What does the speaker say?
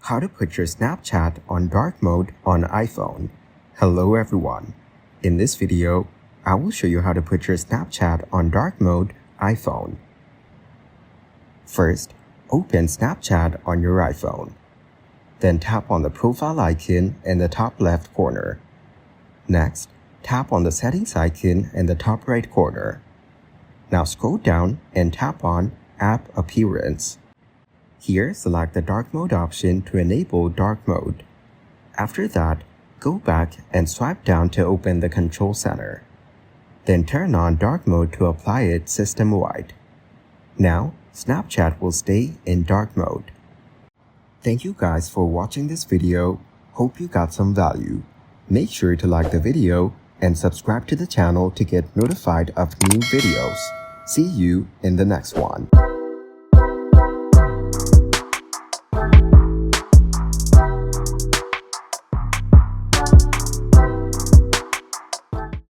How to put your Snapchat on dark mode on iPhone. Hello everyone. In this video, I will show you how to put your Snapchat on dark mode iPhone. First, open Snapchat on your iPhone. Then tap on the profile icon in the top left corner. Next, tap on the settings icon in the top right corner. Now scroll down and tap on App Appearance. Here, select the dark mode option to enable dark mode. After that, go back and swipe down to open the control center. Then turn on dark mode to apply it system-wide. Now, Snapchat will stay in dark mode. Thank you guys for watching this video. Hope you got some value. Make sure to like the video and subscribe to the channel to get notified of new videos. See you in the next one.